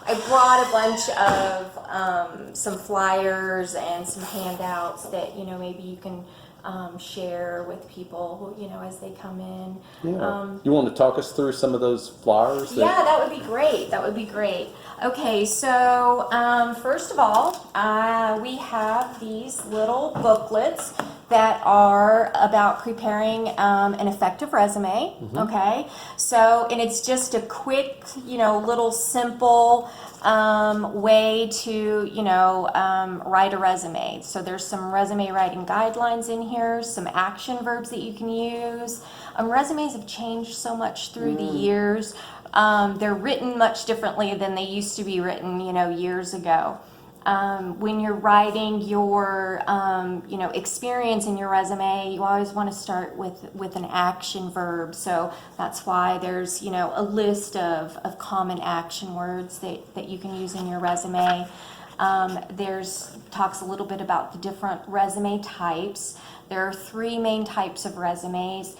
I brought a bunch of some flyers and some handouts that, maybe you can share with people, as they come in. Yeah. You want to talk us through some of those flyers? Yeah, that would be great. That would be great. Okay, so first of all, we have these little booklets that are about preparing an effective resume. Okay, so and it's just a quick, little simple way to, write a resume. So there's some resume writing guidelines in here, some action verbs that you can use. Resumes have changed so much through the years. They're written much differently than they used to be written, years ago. When you're writing your, experience in your resume, you always want to start with an action verb. So that's why there's, a list of common action words that you can use in your resume. Talks a little bit about the different resume types. There are 3 main types of resumes.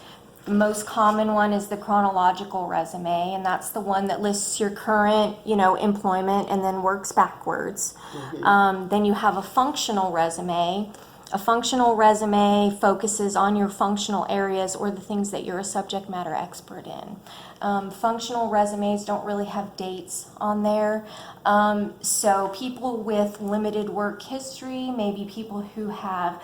The most common one is the chronological resume, and that's the one that lists your current, employment and then works backwards. Then you have a functional resume. A functional resume focuses on your functional areas or the things that you're a subject matter expert in. Functional resumes don't really have dates on there. So people with limited work history, maybe people who have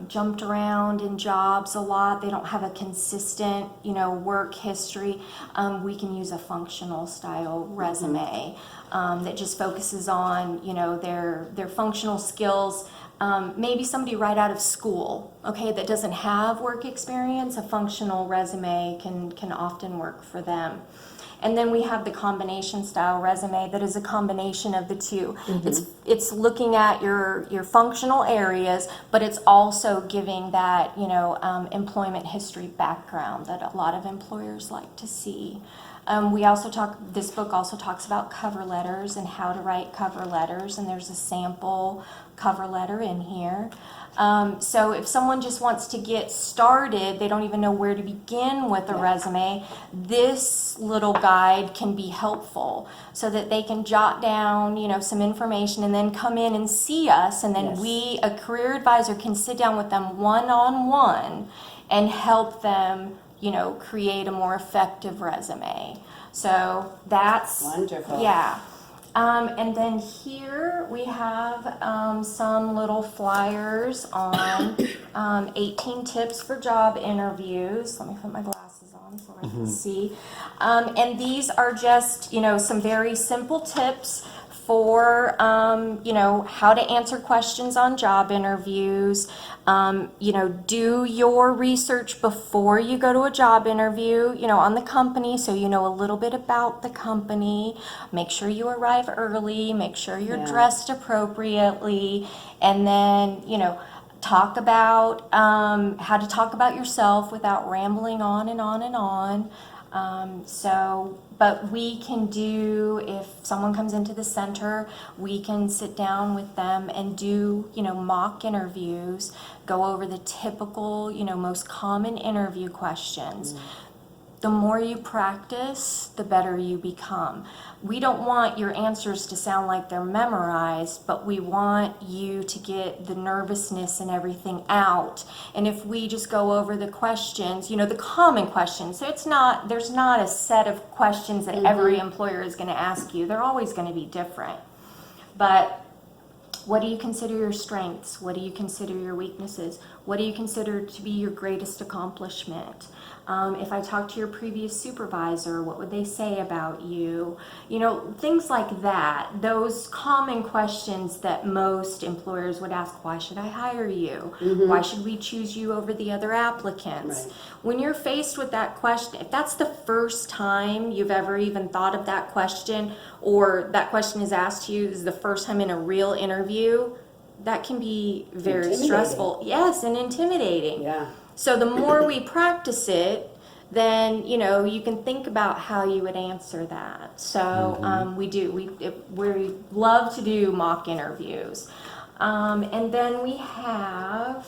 jumped around in jobs a lot, they don't have a consistent, work history, we can use a functional style resume that just focuses on, their functional skills. Maybe somebody right out of school, okay, that doesn't have work experience, a functional resume can often work for them. And then we have the combination style resume that is a combination of the two. It's looking at your functional areas, but it's also giving that, employment history background that a lot of employers like to see. This book also talks about cover letters and how to write cover letters, and there's a sample cover letter in here. So if someone just wants to get started, they don't even know where to begin with a resume, this little guide can be helpful so that they can jot down, some information and then come in and see us, and then we, a career advisor, can sit down with them one-on-one and help them, create a more effective resume. So that's wonderful. Yeah. And then here we have some little flyers on 18 tips for job interviews. Let me put my glasses on so I can see. And these are just, some very simple tips for, how to answer questions on job interviews. Do your research before you go to a job interview, on the company, so you know a little bit about the company. Make sure you arrive early, make sure you're dressed appropriately, and then, talk about how to talk about yourself without rambling on and on and on. But we can do, if someone comes into the center, we can sit down with them and do, mock interviews, go over the typical, most common interview questions. The more you practice, the better you become. We don't want your answers to sound like they're memorized, but we want you to get the nervousness and everything out. And if we just go over the questions, the common questions, so there's not a set of questions that every employer is going to ask you. They're always going to be different. But what do you consider your strengths? What do you consider your weaknesses? What do you consider to be your greatest accomplishment? If I talk to your previous supervisor, what would they say about you? Things like that. Those common questions that most employers would ask. Why should I hire you? Why should we choose you over the other applicants? Right. When you're faced with that question, if that's the first time you've ever even thought of that question, or that question is asked to you, this is the first time in a real interview, that can be very stressful. Yes, and intimidating. Yeah. So the more we practice it, then, you can think about how you would answer that. So we love to do mock interviews. And then we have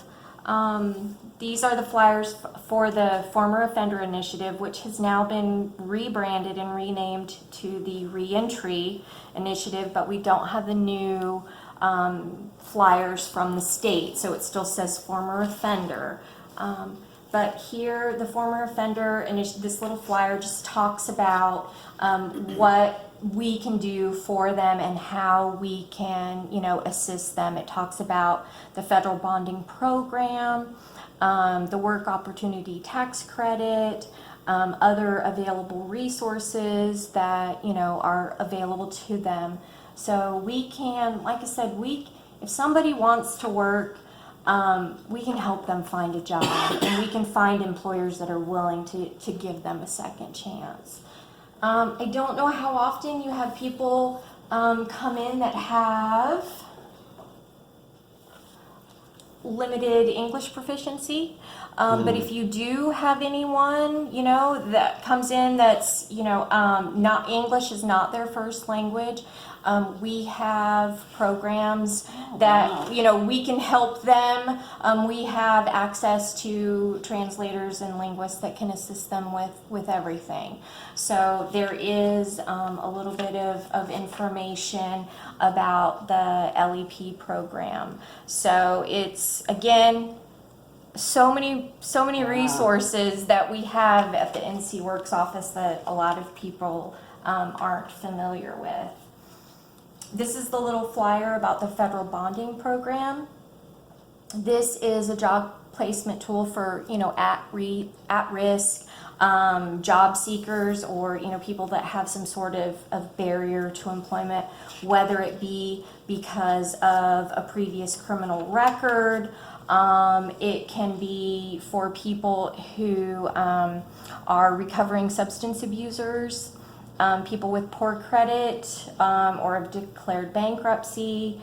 These are the flyers for the Former Offender Initiative, which has now been rebranded and renamed to the Reentry Initiative, but we don't have the new flyers from the state, so it still says Former Offender. But here, the Former Offender Initiative, this little flyer just talks about what we can do for them and how we can, assist them. It talks about the federal bonding program, the work opportunity tax credit, other available resources that, are available to them. So we can, like I said, if somebody wants to work, we can help them find a job, and we can find employers that are willing to give them a second chance. I don't know how often you have people come in that have limited English proficiency. But if you do have anyone, that comes in that's, not English is not their first language, we have programs that, we can help them. We have access to translators and linguists that can assist them with everything. So there is a little bit of information about the LEP program. So it's, again, so many resources that we have at the NC Works office that a lot of people aren't familiar with. This is the little flyer about the federal bonding program. This is a job placement tool for, at-risk job seekers, or, people that have some sort of barrier to employment, whether it be because of a previous criminal record. It can be for people who are recovering substance abusers, people with poor credit or have declared bankruptcy,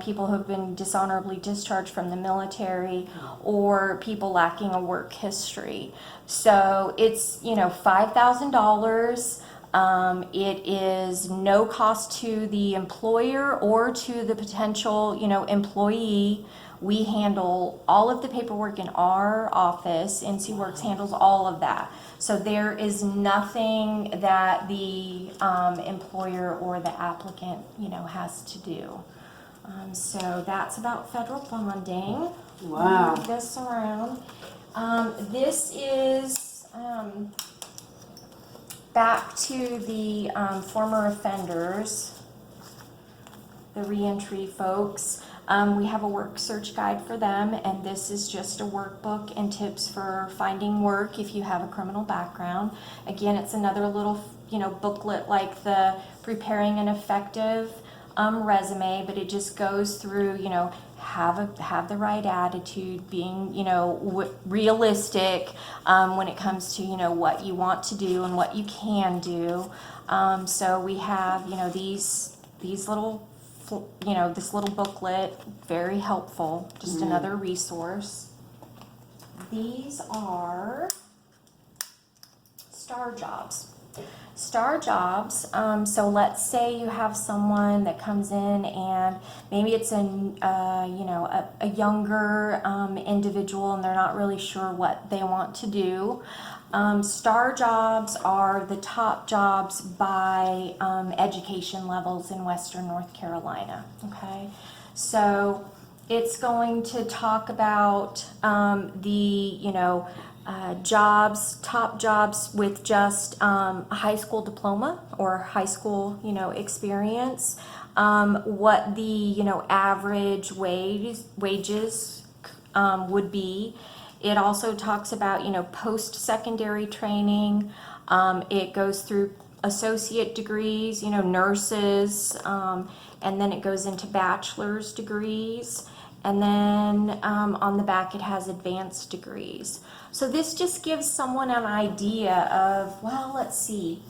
people who have been dishonorably discharged from the military, or people lacking a work history. So it's, $5,000. It is no cost to the employer or to the potential, employee. We handle all of the paperwork in our office. NC Works handles all of that. So there is nothing that the employer or the applicant, has to do. So that's about federal bonding. Wow. Move this around. This is back to the former offenders, the reentry folks. We have a work search guide for them, and this is just a workbook and tips for finding work if you have a criminal background. Again, it's another little, booklet like the preparing an effective resume, but it just goes through, have the right attitude, being, realistic when it comes to, what you want to do and what you can do. So we have, these little, this little booklet, very helpful, just another resource. These are STAR jobs. STAR jobs, so let's say you have someone that comes in and maybe it's a younger individual and they're not really sure what they want to do. STAR jobs are the top jobs by education levels in Western North Carolina, okay? So it's going to talk about top jobs with just a high school diploma or high school, experience, what the, average wages would be. It also talks about, post-secondary training. It goes through associate degrees, nurses, and then it goes into bachelor's degrees. And then on the back it has advanced degrees. So this just gives someone an idea of, well, let's see,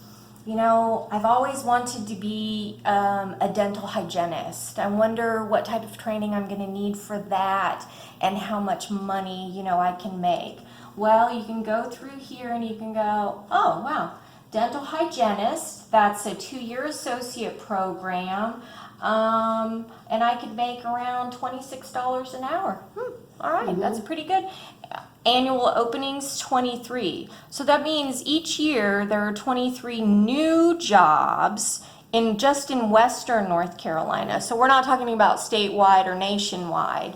I've always wanted to be a dental hygienist. I wonder what type of training I'm going to need for that and how much money, I can make. Well, you can go through here and you can go, oh, wow, dental hygienist, that's a 2-year associate program. and I could make around $26 an hour. All right, that's pretty good. Annual openings 23. So that means each year there are 23 new jobs in Western North Carolina. So we're not talking about statewide or nationwide.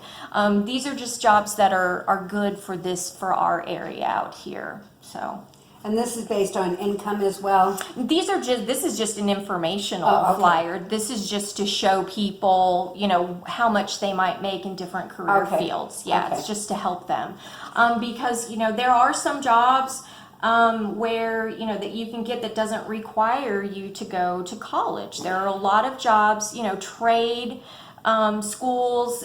These are just jobs that are good for our area out here. So And this is based on income as well? this is just an informational Oh, okay. flyer. This is just to show people, how much they might make in different career Okay. fields. Yeah, Okay. it's just to help them. Because, there are some jobs where, that you can get that doesn't require you to go to college. There are a lot of jobs, trade schools,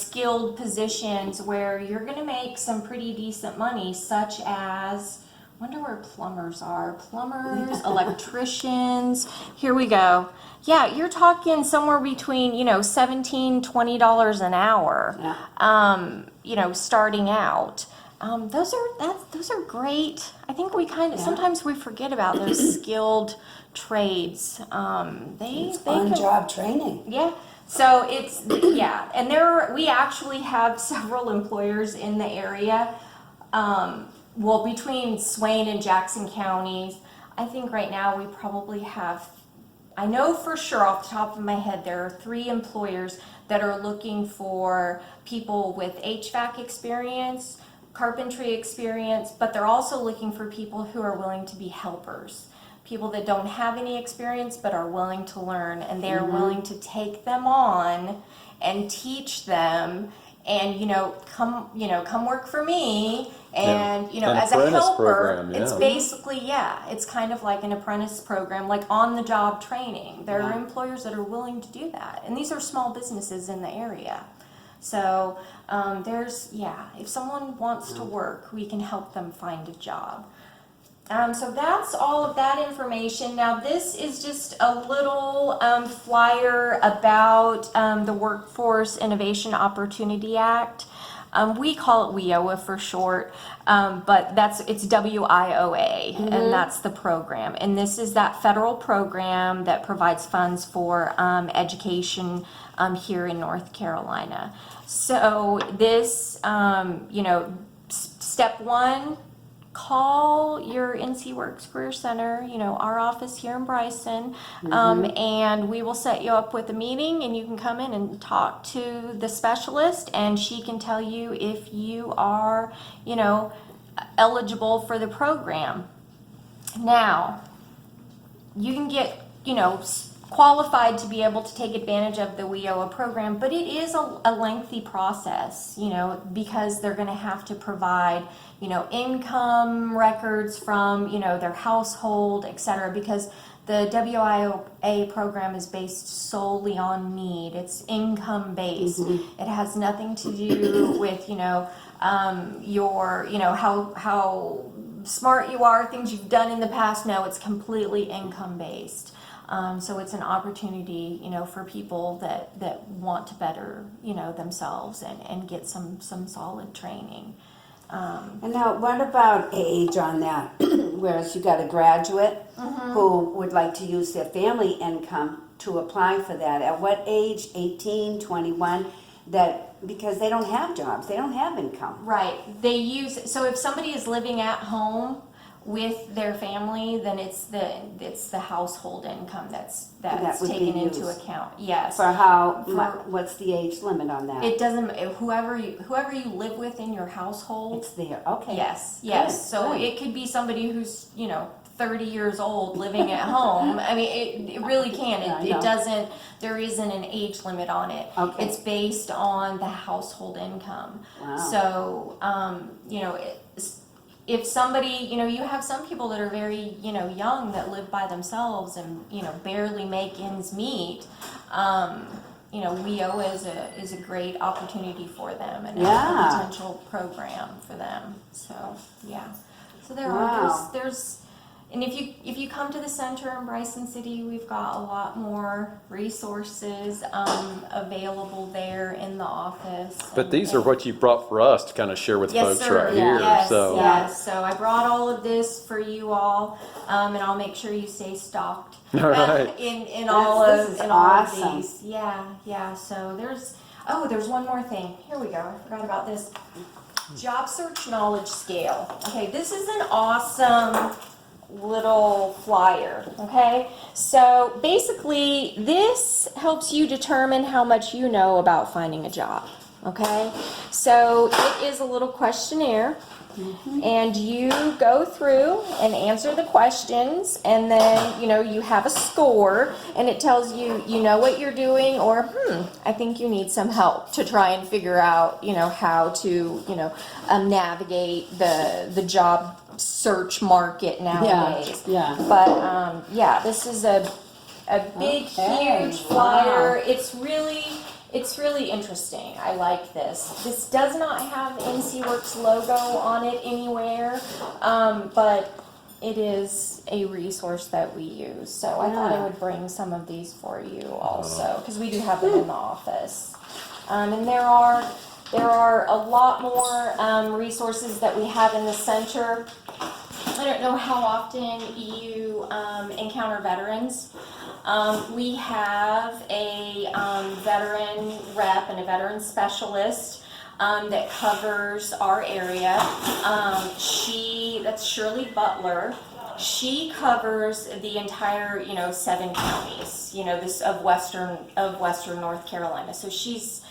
skilled positions where you're going to make some pretty decent money, such as, wonder where plumbers are. Plumbers, electricians. Here we go. Yeah, you're talking somewhere between, $17, $20 an hour. Yeah. Starting out. Those are great. I think we sometimes we forget about those skilled trades. They can, On-job training. yeah. So and we actually have several employers in the area. Between Swain and Jackson counties, I think right now we probably have, I know for sure off the top of my head, there are 3 employers that are looking for people with HVAC experience, carpentry experience, but they're also looking for people who are willing to be helpers. People that don't have any experience but are willing to learn, and they're willing to take them on and teach them and come work for me. And An as a apprentice helper, program, it's yeah. basically it's kind of like an apprentice program, like on the job training. There are Yeah. employers that are willing to do that, and these are small businesses in the area. So if someone wants to work, we can help them find a job. So that's all of that information. Now this is just a little flyer about the Workforce Innovation Opportunity Act. We call it WIOA for short, but it's WIOA, and that's the program. And this is that federal program that provides funds for education here in North Carolina. So this, step 1, call your NC Works Career Center, our office here in Bryson, and we will set you up with a meeting, and you can come in and talk to the specialist, and she can tell you if you are, eligible for the program. Now, you can get, qualified to be able to take advantage of the WIOA program, but it is a lengthy process, because they're going to have to provide, income records from, their household, etc. Because the WIOA program is based solely on need. It's income based. It has nothing to do with, your, how smart you are, things you've done in the past. No, it's completely income based. So it's an opportunity, for people that want to better, themselves and get some solid training. And now, what about age on that? Whereas you got a graduate who would like to use their family income to apply for that. At what age? 18, 21? Because they don't have jobs, they don't have income. Right. So if somebody is living at home with their family, then it's the household income that's That would be taken into used. account. Yes. For what's the age limit on that? It doesn't, whoever you live with in your household. It's there, okay. Yes. Good, So good. it could be somebody who's 30 years old living at home. I mean, it really can. Yeah, I It know. doesn't. There isn't an age limit on it. Okay. It's based on the household income. Wow. So if somebody, you have some people that are very, young that live by themselves and, barely make ends meet. WIOA is a great opportunity for them and Yeah. a potential program for them. So, yeah. So there Wow. are, And if you come to the center in Bryson City, we've got a lot more resources available there in the office. But these are what you brought for us to kind of share with Yes, folks sir. right here. Yes, So yes. So I brought all of this for you all, and I'll make sure you stay stocked. All right. In all This of is in all awesome. of these. Yeah. So there's one more thing. Here we go. I forgot about this. Job search knowledge scale. Okay, this is an awesome little flyer. Okay, so basically this helps you determine how much you know about finding a job. Okay, so it is a little questionnaire, and you go through and answer the questions, and then you have a score, and it tells you know what you're doing, or I think you need some help to try and figure out how to navigate the job search market nowadays. Yeah. But this is a big, Okay, huge flyer. wow. It's really interesting. I like this. This does not have NCWorks logo on it anywhere, but it is a resource that we use. So I thought I would bring some of these for you also, because we do have them in the office. And there are a lot more resources that we have in the center. I don't know how often you encounter veterans. We have a veteran rep and a veteran specialist that covers our area. That's Shirley Butler. She covers the entire 7 counties this of western North Carolina. So she's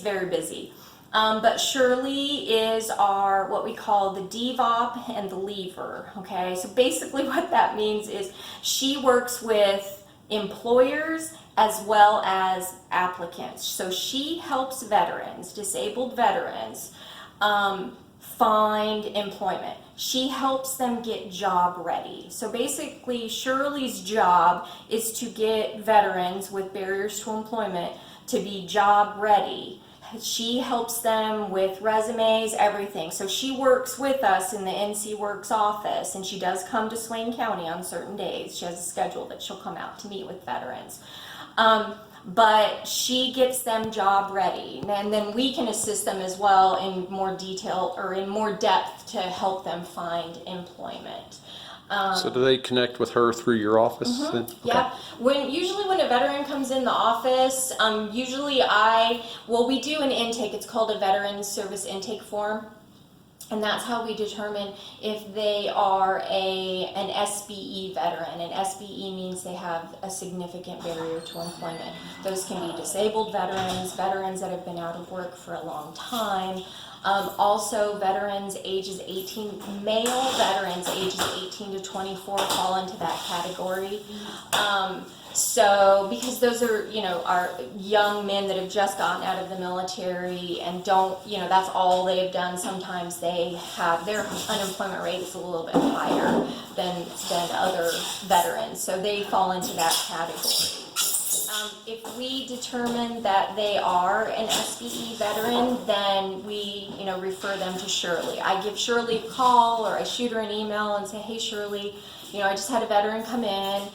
very busy. But Shirley is our, what we call the DVOP and the lever, okay? So basically what that means is she works with employers as well as applicants. So she helps veterans, disabled veterans, find employment. She helps them get job ready. So basically Shirley's job is to get veterans with barriers to employment to be job ready. She helps them with resumes, everything. So she works with us in the NCWorks office, and she does come to Swain County on certain days. She has a schedule that she'll come out to meet with veterans. But she gets them job ready, and then we can assist them as well in more detail or in more depth to help them find employment. So do they connect with her through your office then? Okay. Yeah. Usually when a veteran comes in the office, we do an intake. It's called a veteran service intake form. And that's how we determine if they are an SBE veteran. And SBE means they have a significant barrier to employment. Those can be disabled veterans, veterans that have been out of work for a long time. Also, veterans ages 18, male veterans ages 18 to 24 fall into that category. So, because those are, are young men that have just gotten out of the military and don't, that's all they've done. Sometimes they have, their unemployment rate is a little bit higher than other veterans. So they fall into that category. If we determine that they are an SBE veteran, then we, refer them to Shirley. I give Shirley a call, or I shoot her an email and say, hey Shirley, I just had a veteran come in.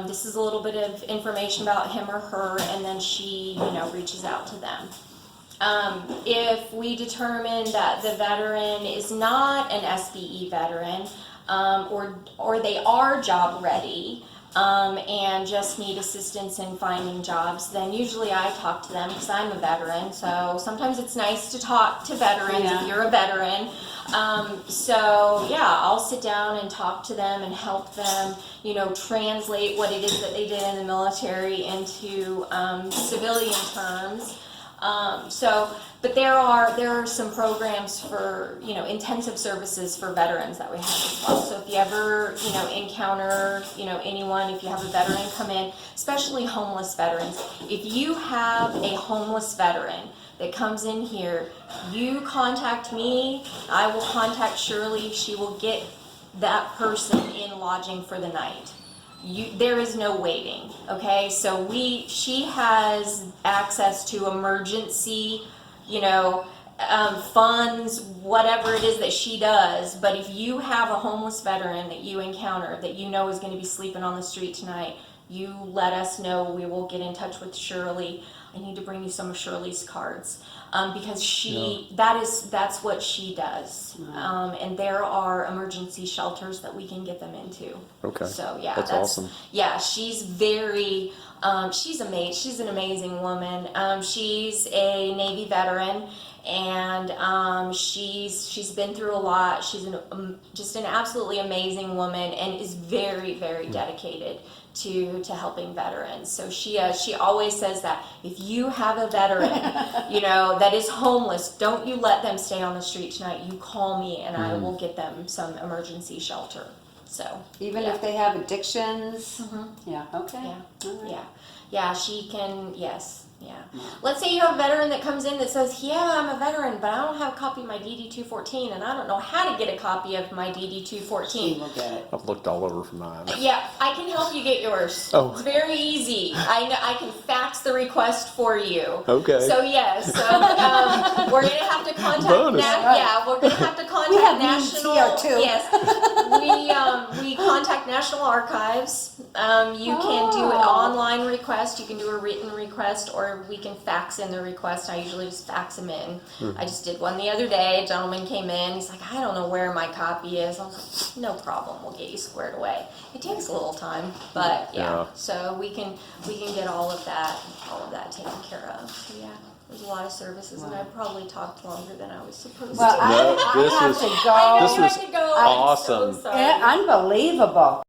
This is a little bit of information about him or her, and then she, reaches out to them. If we determine that the veteran is not an SBE veteran, or they are job ready, and just need assistance in finding jobs, then usually I talk to them because I'm a veteran. So sometimes it's nice to talk to veterans if you're a veteran. I'll sit down and talk to them and help them, translate what it is that they did in the military into civilian terms. But there are some programs for, intensive services for veterans that we have as well. So if you ever, encounter, anyone, if you have a veteran come in, especially homeless veterans, if you have a homeless veteran that comes in here, you contact me, I will contact Shirley, she will get that person in lodging for the night. There is no waiting, okay? So she has access to emergency, funds, whatever it is that she does. But if you have a homeless veteran that you encounter that you know is going to be sleeping on the street tonight, you let us know. We will get in touch with Shirley. I need to bring you some of Shirley's cards because that's what she does. And there are emergency shelters that we can get them into. Okay. So yeah, That's awesome. Yeah, she's very. She's amazing. She's an amazing woman. She's a Navy veteran, and she's been through a lot. She's just an absolutely amazing woman, and is very, very dedicated to helping veterans. So she always says that if you have a veteran, that is homeless, don't you let them stay on the street tonight. You call me, and I will get them some emergency shelter. So Even if they have addictions? Yeah, okay. Yeah. All right. Yeah, she can, yes, yeah. Let's say you have a veteran that comes in that says, yeah, I'm a veteran, but I don't have a copy of my DD-214, and I don't know how to get a copy of my She DD-214. will get it. I've looked all over for mine. Yeah, I can help you get yours. Oh. It's very easy. I can fax the request for you. Okay. So yes, we're gonna have to contact. Bonus. Yeah, we're gonna have to contact We have National. meetings here, too. Yes, we contact National Archives. You can do an online request. You can do a written request, or we can fax in the request. I usually just fax them in. I just did one the other day. A gentleman came in. He's like, I don't know where my copy is. I was like, no problem. We'll get you squared away. It takes a little time, but yeah. So we can get all of that taken care of. So yeah. There's a lot of services, and I probably talked longer than I was supposed Well, to. I have to go. I know This you was have to go. awesome. I'm so sorry. Unbelievable.